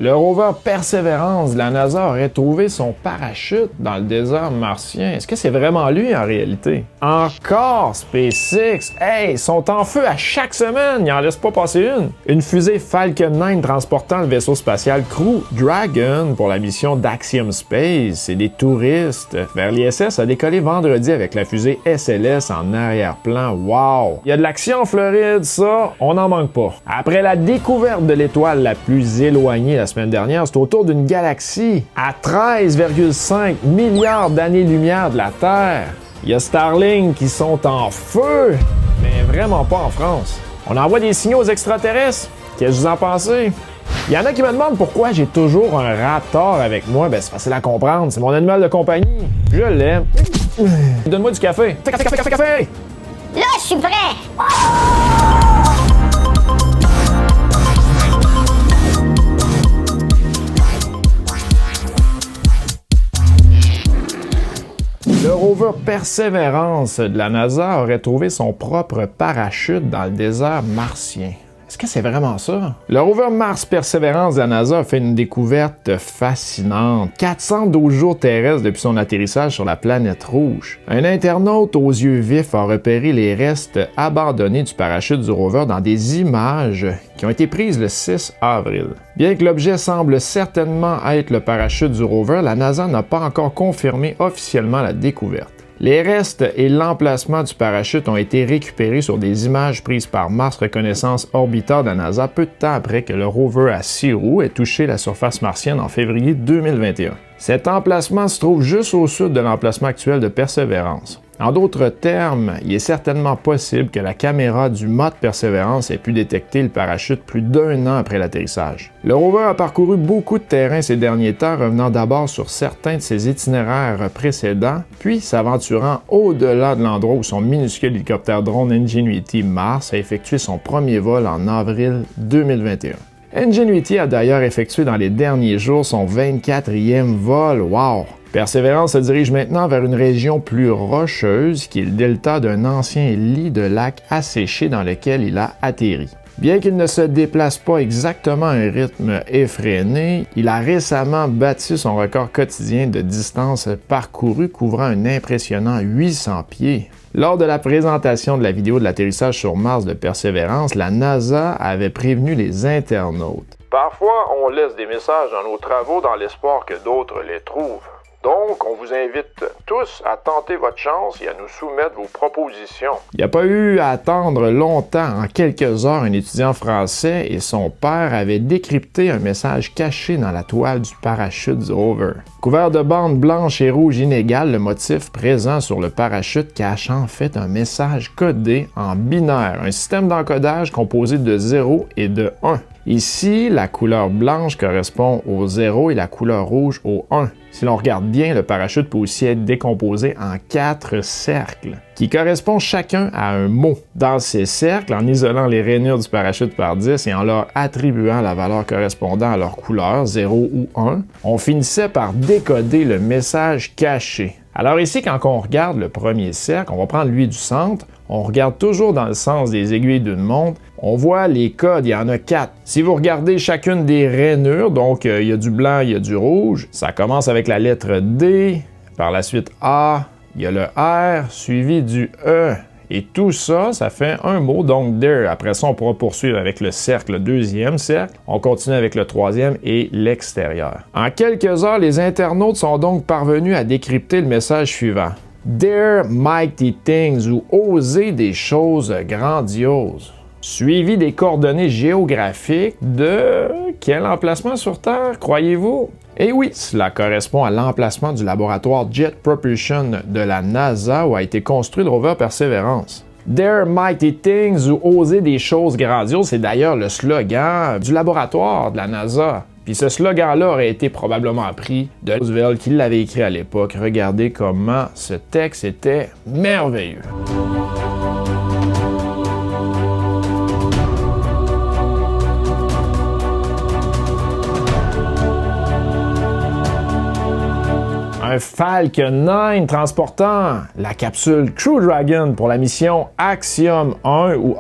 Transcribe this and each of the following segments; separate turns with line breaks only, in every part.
Le rover Perseverance de la NASA aurait trouvé son parachute dans le désert martien. Est-ce que c'est vraiment lui en réalité? Encore SpaceX! Hey, ils sont en feu à chaque semaine, ils en laissent pas passer une. Une fusée Falcon 9 transportant le vaisseau spatial Crew Dragon pour la mission d'Axiom Space et des touristes vers l'ISS a décollé vendredi avec la fusée SLS en arrière-plan. Wow! Il y a de l'action en Floride, ça, on n'en manque pas. Après la découverte de l'étoile la plus éloignée la semaine dernière, c'est autour d'une galaxie à 13,5 milliards d'années-lumière de la Terre. Il y a Starlink qui sont en feu, mais vraiment pas en France. On envoie des signaux aux extraterrestres. Qu'est-ce que vous en pensez? Il y en a qui me demandent pourquoi j'ai toujours un Raptor avec moi. Ben, c'est facile à comprendre, c'est mon animal de compagnie. Je l'aime. Donne-moi du café. Café!
Là, je suis prêt!
Le rover Perseverance de la NASA aurait trouvé son propre parachute dans le désert martien. Est-ce que c'est vraiment ça? Le rover Mars Perseverance de la NASA a fait une découverte fascinante. 412 jours terrestres depuis son atterrissage sur la planète rouge. Un internaute aux yeux vifs a repéré les restes abandonnés du parachute du rover dans des images qui ont été prises le 6 avril. Bien que l'objet semble certainement être le parachute du rover, la NASA n'a pas encore confirmé officiellement la découverte. Les restes et l'emplacement du parachute ont été récupérés sur des images prises par Mars Reconnaissance Orbiter de la NASA peu de temps après que le rover à 6 roues ait touché la surface martienne en février 2021. Cet emplacement se trouve juste au sud de l'emplacement actuel de Perseverance. En d'autres termes, il est certainement possible que la caméra du mode Perseverance ait pu détecter le parachute plus d'un an après l'atterrissage. Le rover a parcouru beaucoup de terrain ces derniers temps, revenant d'abord sur certains de ses itinéraires précédents, puis s'aventurant au-delà de l'endroit où son minuscule hélicoptère drone Ingenuity Mars a effectué son premier vol en avril 2021. Ingenuity a d'ailleurs effectué dans les derniers jours son 24e vol. Wow! Perseverance se dirige maintenant vers une région plus rocheuse qui est le delta d'un ancien lit de lac asséché dans lequel il a atterri. Bien qu'il ne se déplace pas exactement à un rythme effréné, il a récemment battu son record quotidien de distance parcourue couvrant un impressionnant 800 pieds. Lors de la présentation de la vidéo de l'atterrissage sur Mars de Perseverance, la NASA avait prévenu les internautes. Parfois, on laisse des messages dans nos travaux dans l'espoir que d'autres les trouvent. Donc, on vous invite tous à tenter votre chance et à nous soumettre vos propositions. Il n'y a pas eu à attendre longtemps. En quelques heures, un étudiant français et son père avaient décrypté un message caché dans la toile du parachute du rover. Couvert de bandes blanches et rouges inégales, le motif présent sur le parachute cache en fait un message codé en binaire, un système d'encodage composé de 0 et de 1. Ici, la couleur blanche correspond au 0 et la couleur rouge au 1. Si l'on regarde bien, le parachute peut aussi être décomposé en 4 cercles, qui correspondent chacun à un mot. Dans ces cercles, en isolant les rainures du parachute par 10 et en leur attribuant la valeur correspondant à leur couleur, 0 ou 1, on finissait par décoder le message caché. Alors ici, quand on regarde le premier cercle, on va prendre lui du centre, on regarde toujours dans le sens des aiguilles d'une montre, on voit les codes, il y en a 4. Si vous regardez chacune des rainures, donc il y a du blanc, il y a du rouge, ça commence avec la lettre D, par la suite A, il y a le R, suivi du E. Et tout ça, ça fait un mot, donc there. Après ça, on pourra poursuivre avec le cercle, le deuxième cercle. On continue avec le troisième et l'extérieur. En quelques heures, les internautes sont donc parvenus à décrypter le message suivant. Dare mighty things ou oser des choses grandioses. Suivi des coordonnées géographiques de quel emplacement sur Terre, croyez-vous? Et oui, cela correspond à l'emplacement du laboratoire Jet Propulsion de la NASA où a été construit le rover Perseverance. Dare mighty things ou oser des choses grandioses, c'est d'ailleurs le slogan du laboratoire de la NASA. Puis ce slogan-là aurait été probablement appris de Roosevelt qui l'avait écrit à l'époque. Regardez comment ce texte était merveilleux. Un Falcon 9 transportant la capsule Crew Dragon pour la mission Axiom 1 ou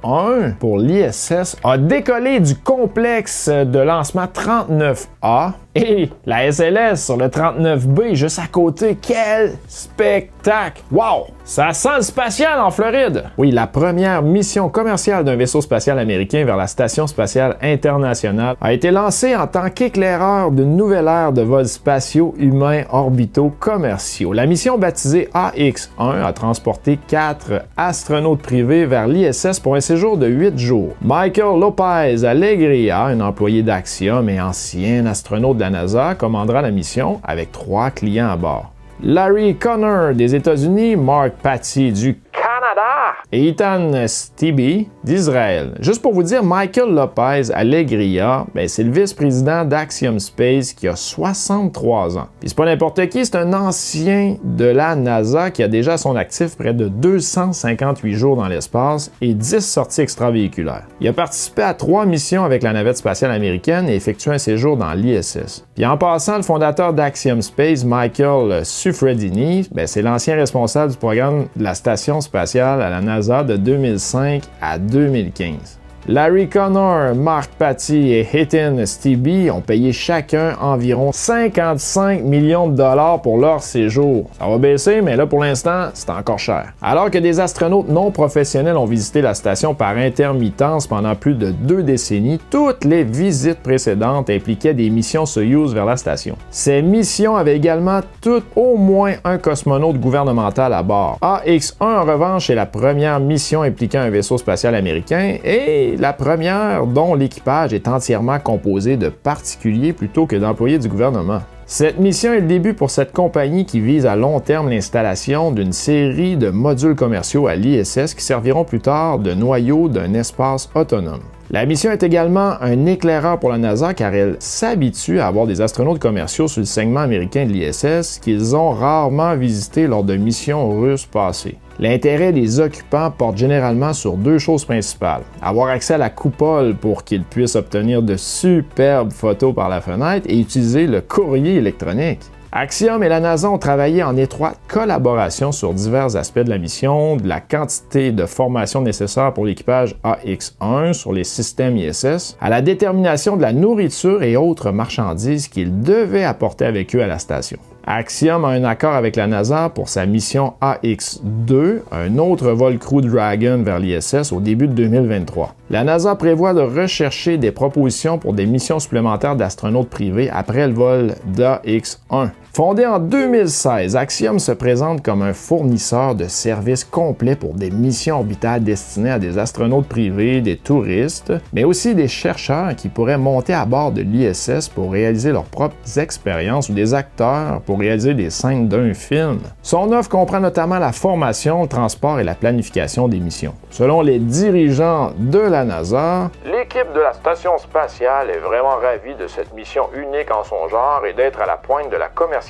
AX-1 pour l'ISS a décollé du complexe de lancement 39A et la SLS sur le 39B juste à côté. Quel spectacle! Wow! Ça sent le spatial en Floride! Oui, la première mission commerciale d'un vaisseau spatial américain vers la Station spatiale internationale a été lancée en tant qu'éclaireur d'une nouvelle ère de vols spatiaux humains orbitaux commerciaux. La mission baptisée AX-1 a transporté 4 astronautes privés vers l'ISS pour un séjour de 8 jours. Michael Lopez Alegria, un employé d'Axiom et ancien astronaute de la NASA, commandera la mission avec 3 clients à bord. Larry Connor des États-Unis, Mark Patty du Canada et Ethan Stibbe d'Israël. Juste pour vous dire, Michael Lopez Alegria, c'est le vice-président d'Axiom Space qui a 63 ans. Puis c'est pas n'importe qui, c'est un ancien de la NASA qui a déjà à son actif près de 258 jours dans l'espace et 10 sorties extravéhiculaires. Il a participé à 3 missions avec la navette spatiale américaine et effectué un séjour dans l'ISS. Puis en passant, le fondateur d'Axiom Space, Michael Suffredini, c'est l'ancien responsable du programme de la Station spatiale à la NASA de 2005 à 2015. Larry Connor, Mark Patty et Ethan Stibbe ont payé chacun environ 55 millions de dollars pour leur séjour. Ça va baisser, mais là pour l'instant, c'est encore cher. Alors que des astronautes non professionnels ont visité la station par intermittence pendant plus de 2 décennies, toutes les visites précédentes impliquaient des missions Soyuz vers la station. Ces missions avaient également toutes au moins un cosmonaute gouvernemental à bord. AX-1 en revanche est la première mission impliquant un vaisseau spatial américain et la première dont l'équipage est entièrement composé de particuliers plutôt que d'employés du gouvernement. Cette mission est le début pour cette compagnie qui vise à long terme l'installation d'une série de modules commerciaux à l'ISS qui serviront plus tard de noyau d'un espace autonome. La mission est également un éclaireur pour la NASA car elle s'habitue à avoir des astronautes commerciaux sur le segment américain de l'ISS qu'ils ont rarement visité lors de missions russes passées. L'intérêt des occupants porte généralement sur 2 choses principales. Avoir accès à la coupole pour qu'ils puissent obtenir de superbes photos par la fenêtre et utiliser le courrier électronique. Axiom et la NASA ont travaillé en étroite collaboration sur divers aspects de la mission, de la quantité de formation nécessaire pour l'équipage AX-1 sur les systèmes ISS, à la détermination de la nourriture et autres marchandises qu'ils devaient apporter avec eux à la station. Axiom a un accord avec la NASA pour sa mission AX-2, un autre vol Crew Dragon vers l'ISS au début de 2023. La NASA prévoit de rechercher des propositions pour des missions supplémentaires d'astronautes privés après le vol d'AX-1. Fondé en 2016, Axiom se présente comme un fournisseur de services complets pour des missions orbitales destinées à des astronautes privés, des touristes, mais aussi des chercheurs qui pourraient monter à bord de l'ISS pour réaliser leurs propres expériences ou des acteurs pour réaliser des scènes d'un film. Son offre comprend notamment la formation, le transport et la planification des missions. Selon les dirigeants de la NASA, l'équipe de la station spatiale est vraiment ravie de cette mission unique en son genre et d'être à la pointe de la commercialisation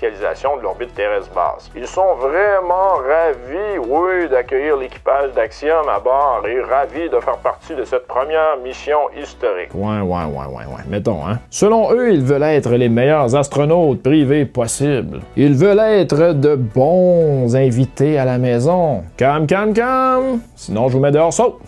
de l'orbite terrestre basse. Ils sont vraiment ravis, oui, d'accueillir l'équipage d'Axiom à bord et ravis de faire partie de cette première mission historique. Ouais, mettons, hein. Selon eux, ils veulent être les meilleurs astronautes privés possibles. Ils veulent être de bons invités à la maison. Calme. Sinon, je vous mets dehors, saute.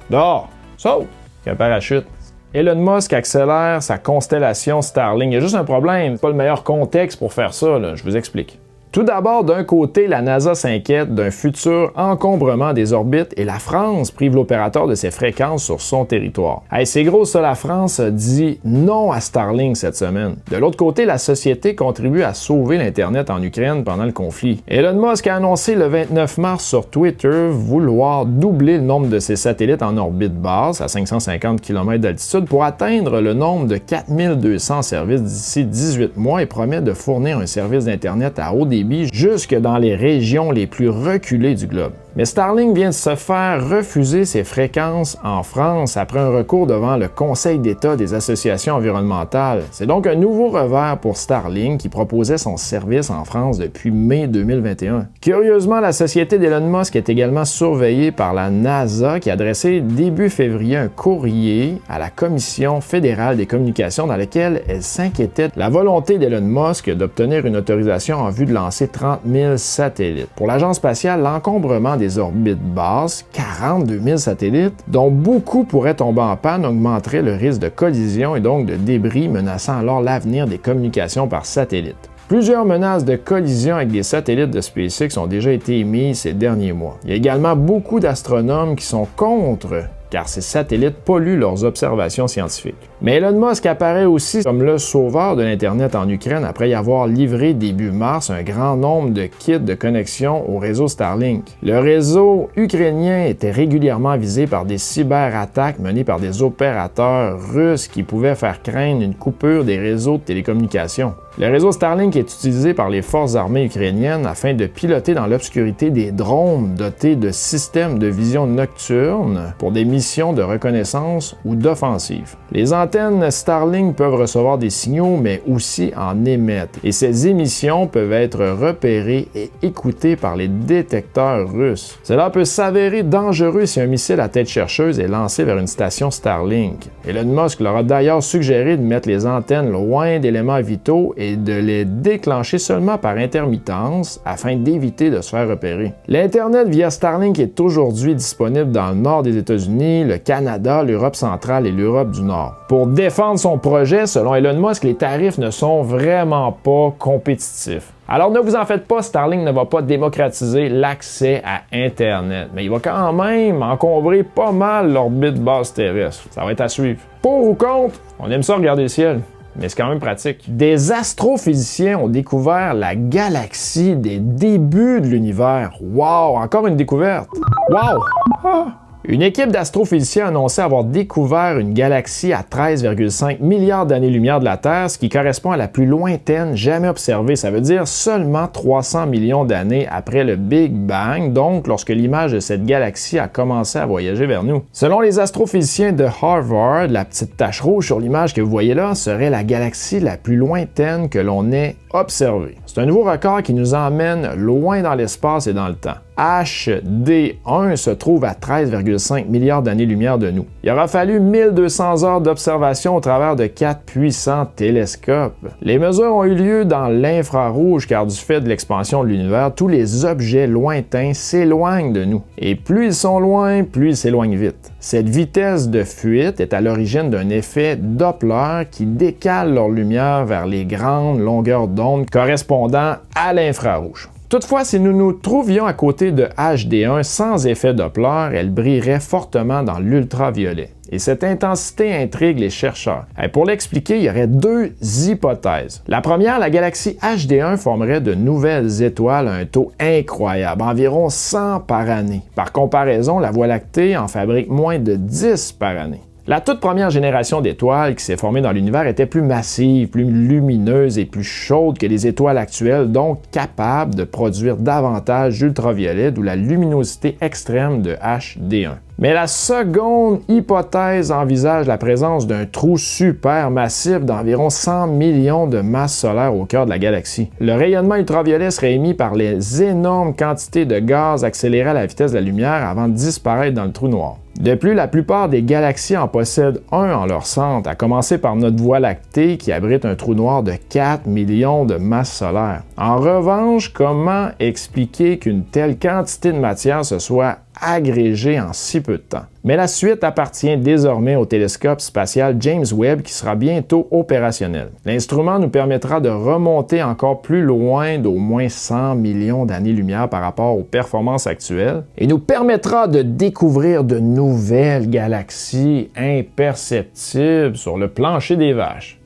Dehors, saute. Qu'un parachute. Elon Musk accélère sa constellation Starlink. Il y a juste un problème, c'est pas le meilleur contexte pour faire ça, là. Je vous explique. Tout d'abord, d'un côté, la NASA s'inquiète d'un futur encombrement des orbites et la France prive l'opérateur de ses fréquences sur son territoire. Hey, c'est gros ça, la France a dit non à Starlink cette semaine. De l'autre côté, la société contribue à sauver l'Internet en Ukraine pendant le conflit. Elon Musk a annoncé le 29 mars sur Twitter vouloir doubler le nombre de ses satellites en orbite basse à 550 km d'altitude pour atteindre le nombre de 4200 services d'ici 18 mois et promet de fournir un service d'Internet à haut débit jusque dans les régions les plus reculées du globe. Mais Starlink vient de se faire refuser ses fréquences en France après un recours devant le Conseil d'État des associations environnementales. C'est donc un nouveau revers pour Starlink qui proposait son service en France depuis mai 2021. Curieusement, la société d'Elon Musk est également surveillée par la NASA qui a adressé début février un courrier à la Commission fédérale des communications dans lequel elle s'inquiétait de la volonté d'Elon Musk d'obtenir une autorisation en vue de lancer 30 000 satellites. Pour l'agence spatiale, l'encombrement des des orbites basses, 42 000 satellites, dont beaucoup pourraient tomber en panne, augmenterait le risque de collision et donc de débris, menaçant alors l'avenir des communications par satellite. Plusieurs menaces de collision avec des satellites de SpaceX ont déjà été émises ces derniers mois. Il y a également beaucoup d'astronomes qui sont contre, car ces satellites polluent leurs observations scientifiques. Mais Elon Musk apparaît aussi comme le sauveur de l'Internet en Ukraine après y avoir livré début mars un grand nombre de kits de connexion au réseau Starlink. Le réseau ukrainien était régulièrement visé par des cyberattaques menées par des opérateurs russes qui pouvaient faire craindre une coupure des réseaux de télécommunications. Le réseau Starlink est utilisé par les forces armées ukrainiennes afin de piloter dans l'obscurité des drones dotés de systèmes de vision nocturne pour des missions de reconnaissance ou d'offensive. Les antennes Starlink peuvent recevoir des signaux, mais aussi en émettre, et ces émissions peuvent être repérées et écoutées par les détecteurs russes. Cela peut s'avérer dangereux si un missile à tête chercheuse est lancé vers une station Starlink. Elon Musk leur a d'ailleurs suggéré de mettre les antennes loin d'éléments vitaux et de les déclencher seulement par intermittence afin d'éviter de se faire repérer. L'Internet via Starlink est aujourd'hui disponible dans le nord des États-Unis, le Canada, l'Europe centrale et l'Europe du Nord. Pour défendre son projet, selon Elon Musk, les tarifs ne sont vraiment pas compétitifs. Alors ne vous en faites pas, Starlink ne va pas démocratiser l'accès à Internet, mais il va quand même encombrer pas mal l'orbite basse terrestre. Ça va être à suivre. Pour ou contre, on aime ça regarder le ciel. Mais c'est quand même pratique. Des astrophysiciens ont découvert la galaxie des débuts de l'univers. Wow! Encore une découverte! Wow! Ah! Une équipe d'astrophysiciens a annoncé avoir découvert une galaxie à 13,5 milliards d'années-lumière de la Terre, ce qui correspond à la plus lointaine jamais observée. Ça veut dire seulement 300 millions d'années après le Big Bang, donc lorsque l'image de cette galaxie a commencé à voyager vers nous. Selon les astrophysiciens de Harvard, la petite tache rouge sur l'image que vous voyez là serait la galaxie la plus lointaine que l'on ait observée. C'est un nouveau record qui nous emmène loin dans l'espace et dans le temps. HD1 se trouve à 13,5 milliards d'années-lumière de nous. Il aura fallu 1200 heures d'observation au travers de 4 puissants télescopes. Les mesures ont eu lieu dans l'infrarouge car du fait de l'expansion de l'univers, tous les objets lointains s'éloignent de nous. Et plus ils sont loin, plus ils s'éloignent vite. Cette vitesse de fuite est à l'origine d'un effet Doppler qui décale leur lumière vers les grandes longueurs d'onde correspondant à l'infrarouge. Toutefois, si nous nous trouvions à côté de HD1 sans effet Doppler, elle brillerait fortement dans l'ultraviolet. Et cette intensité intrigue les chercheurs. Et pour l'expliquer, il y aurait deux hypothèses. La première, la galaxie HD1 formerait de nouvelles étoiles à un taux incroyable, environ 100 par année. Par comparaison, la Voie lactée en fabrique moins de 10 par année. La toute première génération d'étoiles qui s'est formée dans l'univers était plus massive, plus lumineuse et plus chaude que les étoiles actuelles, donc capable de produire davantage d'ultraviolet, d'où la luminosité extrême de HD1. Mais la seconde hypothèse envisage la présence d'un trou supermassif d'environ 100 millions de masses solaires au cœur de la galaxie. Le rayonnement ultraviolet serait émis par les énormes quantités de gaz accélérées à la vitesse de la lumière avant de disparaître dans le trou noir. De plus, la plupart des galaxies en possèdent un en leur centre, à commencer par notre Voie lactée qui abrite un trou noir de 4 millions de masses solaires. En revanche, comment expliquer qu'une telle quantité de matière se soit agrégée en si peu de temps? Mais la suite appartient désormais au télescope spatial James Webb qui sera bientôt opérationnel. L'instrument nous permettra de remonter encore plus loin d'au moins 100 millions d'années-lumière par rapport aux performances actuelles et nous permettra de découvrir de nouvelles galaxies imperceptibles sur le plancher des vaches.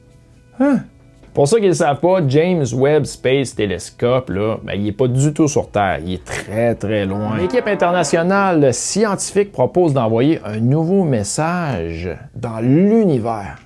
Hein? Pour ceux qui ne le savent pas, James Webb Space Telescope, il n'est pas du tout sur Terre, il est très très loin. L'équipe internationale scientifique propose d'envoyer un nouveau message dans l'univers.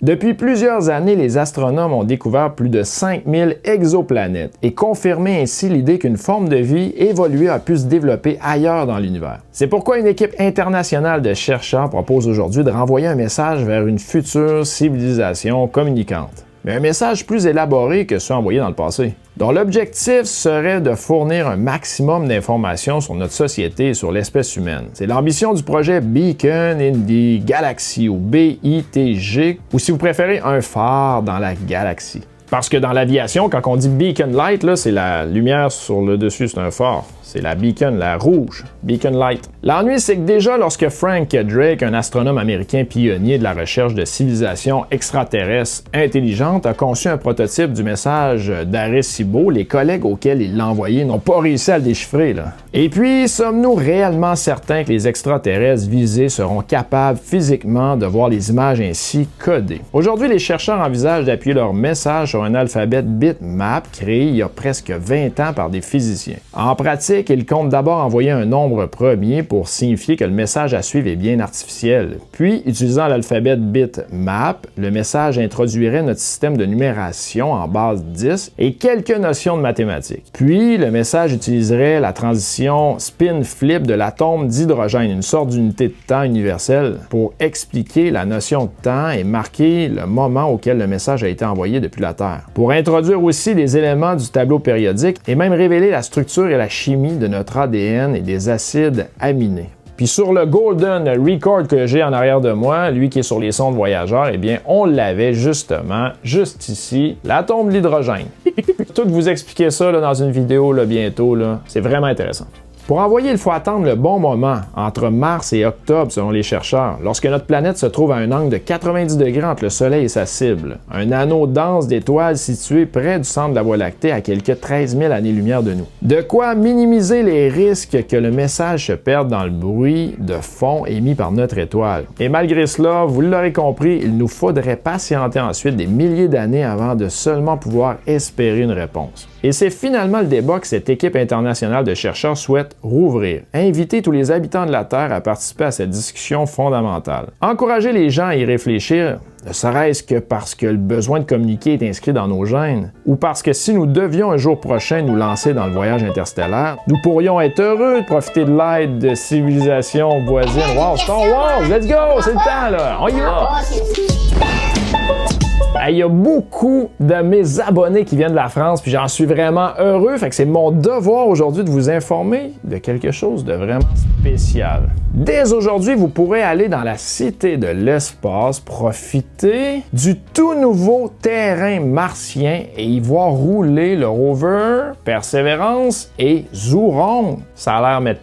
Depuis plusieurs années, les astronomes ont découvert plus de 5000 exoplanètes et confirmé ainsi l'idée qu'une forme de vie évoluée a pu se développer ailleurs dans l'univers. C'est pourquoi une équipe internationale de chercheurs propose aujourd'hui de renvoyer un message vers une future civilisation communicante. Mais un message plus élaboré que ceux envoyés dans le passé, dont l'objectif serait de fournir un maximum d'informations sur notre société et sur l'espèce humaine. C'est l'ambition du projet Beacon in the Galaxy ou BITG, ou si vous préférez, un phare dans la galaxie. Parce que dans l'aviation, quand on dit beacon light, là, c'est la lumière sur le dessus, c'est un phare. C'est la beacon, la rouge, beacon light. L'ennui, c'est que déjà lorsque Frank Drake, un astronome américain pionnier de la recherche de civilisations extraterrestres intelligentes, a conçu un prototype du message d'Arecibo, les collègues auxquels il l'a envoyé n'ont pas réussi à le déchiffrer. Là. Et puis, sommes-nous réellement certains que les extraterrestres visés seront capables physiquement de voir les images ainsi codées? Aujourd'hui, les chercheurs envisagent d'appuyer leur message sur un alphabet bitmap créé il y a presque 20 ans par des physiciens. En pratique, ils comptent d'abord envoyer un nombre premier pour signifier que le message à suivre est bien artificiel. Puis, utilisant l'alphabet bitmap, le message introduirait notre système de numération en base 10 et quelques notions de mathématiques. Puis, le message utiliserait la transition spin-flip de l'atome d'hydrogène, une sorte d'unité de temps universelle, pour expliquer la notion de temps et marquer le moment auquel le message a été envoyé depuis la Terre. Pour introduire aussi des éléments du tableau périodique et même révéler la structure et la chimie de notre ADN et des acides aminés. Puis sur le Golden Record que j'ai en arrière de moi, lui qui est sur les sondes voyageurs, eh bien, on l'avait justement, juste ici, l'atome de l'hydrogène. Tout vous expliquer ça là, dans une vidéo là, bientôt, là, c'est vraiment intéressant. Pour envoyer, il faut attendre le bon moment, entre mars et octobre selon les chercheurs, lorsque notre planète se trouve à un angle de 90 degrés entre le Soleil et sa cible, un anneau dense d'étoiles situé près du centre de la Voie lactée à quelques 13 000 années-lumière de nous. De quoi minimiser les risques que le message se perde dans le bruit de fond émis par notre étoile. Et malgré cela, vous l'aurez compris, il nous faudrait patienter ensuite des milliers d'années avant de seulement pouvoir espérer une réponse. Et c'est finalement le débat que cette équipe internationale de chercheurs souhaite rouvrir, inviter tous les habitants de la Terre à participer à cette discussion fondamentale. Encourager les gens à y réfléchir, ne serait-ce que parce que le besoin de communiquer est inscrit dans nos gènes, ou parce que si nous devions un jour prochain nous lancer dans le voyage interstellaire, nous pourrions être heureux de profiter de l'aide de civilisations voisines. Wow, Star Wars, let's go, c'est le temps là, on y va! Il y a beaucoup de mes abonnés qui viennent de la France, puis j'en suis vraiment heureux. Fait que c'est mon devoir aujourd'hui de vous informer de quelque chose de vraiment spécial. Dès aujourd'hui, vous pourrez aller dans la Cité de l'Espace, profiter du tout nouveau terrain martien et y voir rouler le rover Perseverance et Zhurong. Ça a l'air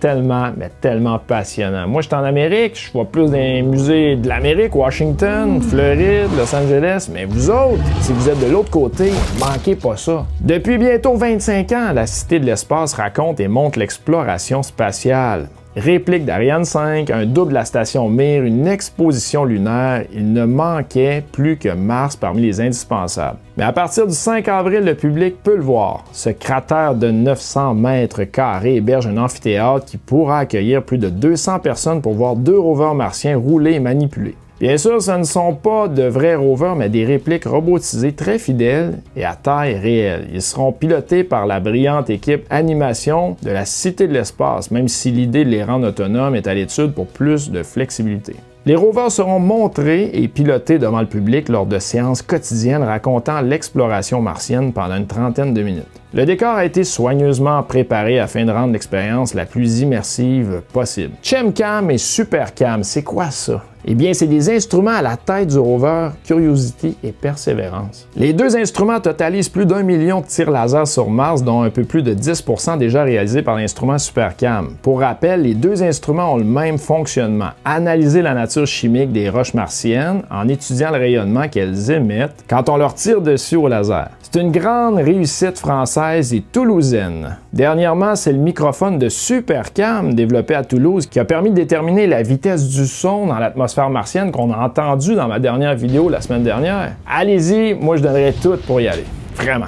tellement passionnant. Moi, je suis en Amérique, je vois plus dans les musées de l'Amérique, Washington, Floride, Los Angeles, mais vous autres, si vous êtes de l'autre côté, manquez pas ça. Depuis bientôt 25 ans, la Cité de l'Espace raconte et montre l'exploration spatiale. Réplique d'Ariane 5, un double de la station Mir, une exposition lunaire, il ne manquait plus que Mars parmi les indispensables. Mais à partir du 5 avril, le public peut le voir. Ce cratère de 900 mètres carrés héberge un amphithéâtre qui pourra accueillir plus de 200 personnes pour voir 2 rovers martiens rouler et manipuler. Bien sûr, ce ne sont pas de vrais rovers, mais des répliques robotisées très fidèles et à taille réelle. Ils seront pilotés par la brillante équipe animation de la Cité de l'Espace, même si l'idée de les rendre autonomes est à l'étude pour plus de flexibilité. Les rovers seront montrés et pilotés devant le public lors de séances quotidiennes racontant l'exploration martienne pendant une trentaine de minutes. Le décor a été soigneusement préparé afin de rendre l'expérience la plus immersive possible. ChemCam et SuperCam, c'est quoi ça? Eh bien, c'est des instruments à la tête du rover Curiosity et Perseverance. Les deux instruments totalisent plus d'1 million de tirs laser sur Mars, dont un peu plus de 10% déjà réalisés par l'instrument SuperCam. Pour rappel, les deux instruments ont le même fonctionnement. Analyser la nature chimique des roches martiennes en étudiant le rayonnement qu'elles émettent quand on leur tire dessus au laser. C'est une grande réussite française et toulousaine. Dernièrement, c'est le microphone de SuperCam développé à Toulouse qui a permis de déterminer la vitesse du son dans l'atmosphère martienne qu'on a entendu dans ma dernière vidéo la semaine dernière. Allez-y, moi je donnerais tout pour y aller. Vraiment.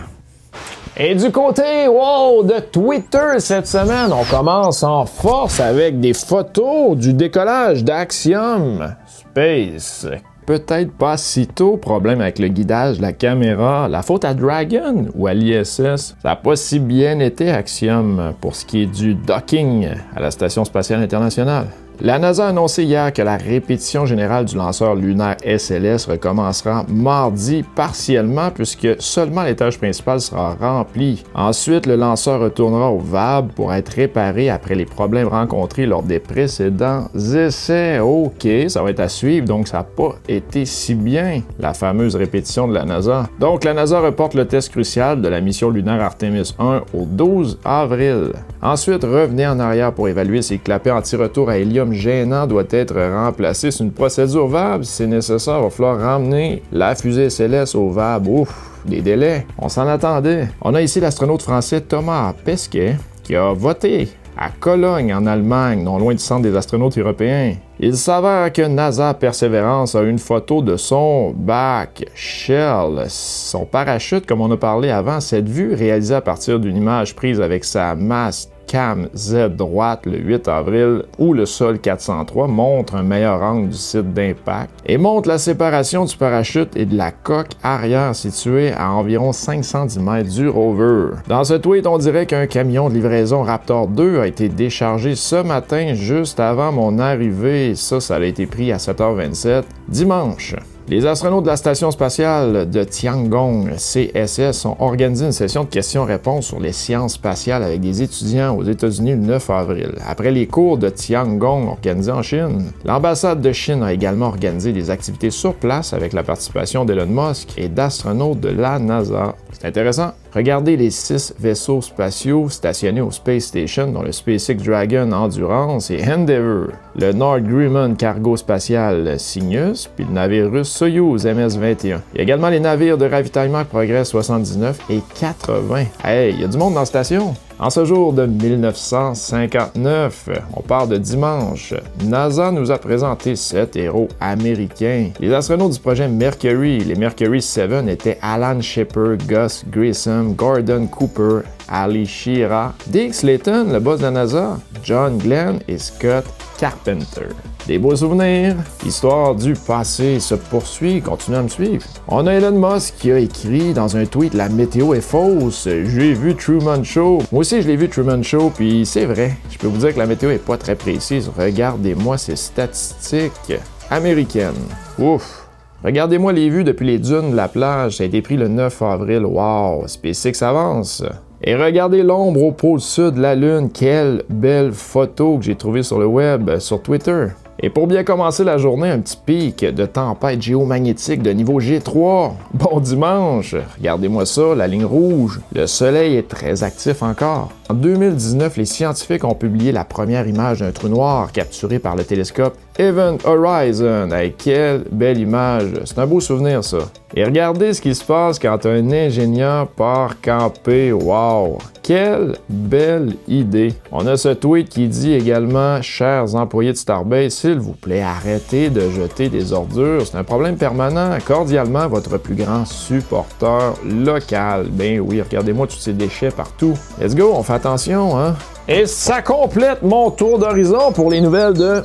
Et du côté, de Twitter cette semaine, on commence en force avec des photos du décollage d'Axiom Space. Peut-être pas si tôt, problème avec le guidage, la caméra, la faute à Dragon ou à l'ISS. Ça n'a pas si bien été Axiom pour ce qui est du docking à la Station spatiale internationale. La NASA a annoncé hier que la répétition générale du lanceur lunaire SLS recommencera mardi partiellement puisque seulement l'étage principal sera rempli. Ensuite, le lanceur retournera au VAB pour être réparé après les problèmes rencontrés lors des précédents essais. OK, ça va être à suivre, donc ça n'a pas été si bien, la fameuse répétition de la NASA. Donc, la NASA reporte le test crucial de la mission lunaire Artemis 1 au 12 avril. Ensuite, revenez en arrière pour évaluer si le clapet anti-retour à hélium gênant doit être remplacé. C'est une procédure VAB. Si c'est nécessaire, il va falloir ramener la fusée SLS au VAB. Ouf, des délais. On s'en attendait. On a ici l'astronaute français Thomas Pesquet qui a voté à Cologne, en Allemagne, non loin du centre des astronautes européens. Il s'avère que NASA Perseverance a une photo de son back shell, son parachute, comme on a parlé avant. Cette vue, réalisée à partir d'une image prise avec sa masse Cam Z droite le 8 avril, où le sol 403 montre un meilleur angle du site d'impact et montre la séparation du parachute et de la coque arrière située à environ 510 mètres du rover. Dans ce tweet, on dirait qu'un camion de livraison Raptor 2 a été déchargé ce matin juste avant mon arrivée. Ça a été pris à 7h27 dimanche. Les astronautes de la Station spatiale de Tiangong, CSS, ont organisé une session de questions-réponses sur les sciences spatiales avec des étudiants aux États-Unis le 9 avril. Après les cours de Tiangong organisés en Chine, l'ambassade de Chine a également organisé des activités sur place avec la participation d'Elon Musk et d'astronautes de la NASA. C'est intéressant. Regardez les 6 vaisseaux spatiaux stationnés au Space Station, dont le SpaceX Dragon Endurance et Endeavour, le North Grumman cargo spatial Cygnus, puis le navire russe Soyouz MS-21. Il y a également les navires de ravitaillement Progress 79 et 80. Hey, il y a du monde dans la station! En ce jour de 1959, on part de dimanche, NASA nous a présenté 7 héros américains. Les astronautes du projet Mercury, les Mercury 7, étaient Alan Shepard, Gus Grissom, Gordon Cooper, Ali Shira, Dick Slayton, le boss de la NASA, John Glenn et Scott Carpenter. Des beaux souvenirs, l'histoire du passé se poursuit, continue à me suivre. On a Elon Musk qui a écrit dans un tweet « La météo est fausse, j'ai vu Truman Show ». Moi aussi je l'ai vu Truman Show, puis c'est vrai, je peux vous dire que la météo est pas très précise. Regardez-moi ces statistiques américaines. Ouf! Regardez-moi les vues depuis les dunes de la plage, ça a été pris le 9 avril. Wow, SpaceX avance! Et regardez l'ombre au pôle sud de la Lune, quelle belle photo que j'ai trouvée sur le web, sur Twitter. Et pour bien commencer la journée, un petit pic de tempête géomagnétique de niveau G3. Bon dimanche! Regardez-moi ça, la ligne rouge. Le soleil est très actif encore. En 2019, les scientifiques ont publié la première image d'un trou noir capturé par le télescope Event Horizon. Hey, quelle belle image! C'est un beau souvenir, ça. Et regardez ce qui se passe quand un ingénieur part camper. Wow! Quelle belle idée! On a ce tweet qui dit également « Chers employés de Starbase, s'il vous plaît, arrêtez de jeter des ordures. C'est un problème permanent. Cordialement, votre plus grand supporteur local. » Ben oui, regardez-moi tous ces déchets partout. Let's go, on fait attention, hein? Et ça complète mon tour d'horizon pour les nouvelles de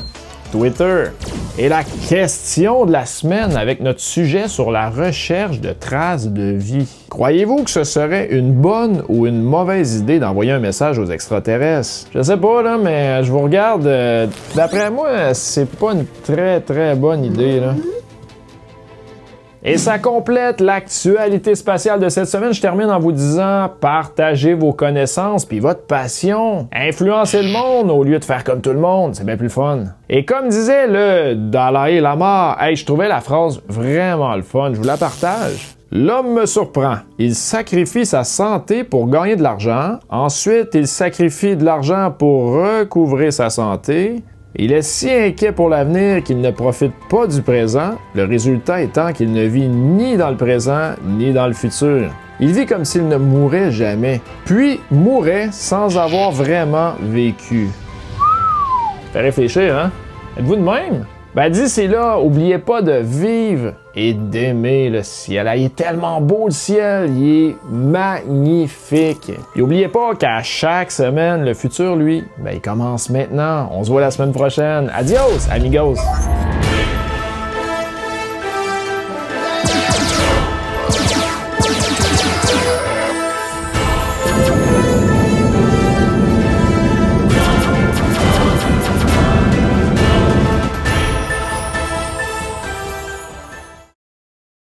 Twitter. Et la question de la semaine avec notre sujet sur la recherche de traces de vie. Croyez-vous que ce serait une bonne ou une mauvaise idée d'envoyer un message aux extraterrestres? Je sais pas, là, mais je vous regarde. D'après moi, c'est pas une très bonne idée, là. Et ça complète l'actualité spatiale de cette semaine. Je termine en vous disant, partagez vos connaissances puis votre passion. Influencez le monde au lieu de faire comme tout le monde, c'est bien plus fun. Et comme disait le Dalai Lama, hey, je trouvais la phrase vraiment le fun, je vous la partage. L'homme me surprend. Il sacrifie sa santé pour gagner de l'argent. Ensuite, il sacrifie de l'argent pour recouvrer sa santé. Il est si inquiet pour l'avenir qu'il ne profite pas du présent, le résultat étant qu'il ne vit ni dans le présent ni dans le futur. Il vit comme s'il ne mourrait jamais, puis mourrait sans avoir vraiment vécu. Fait réfléchir, hein? Êtes-vous de même? Ben d'ici là, oubliez pas de vivre et d'aimer le ciel. Il est tellement beau le ciel, il est magnifique. Et oubliez pas qu'à chaque semaine, le futur, lui, ben il commence maintenant. On se voit la semaine prochaine. Adios, amigos!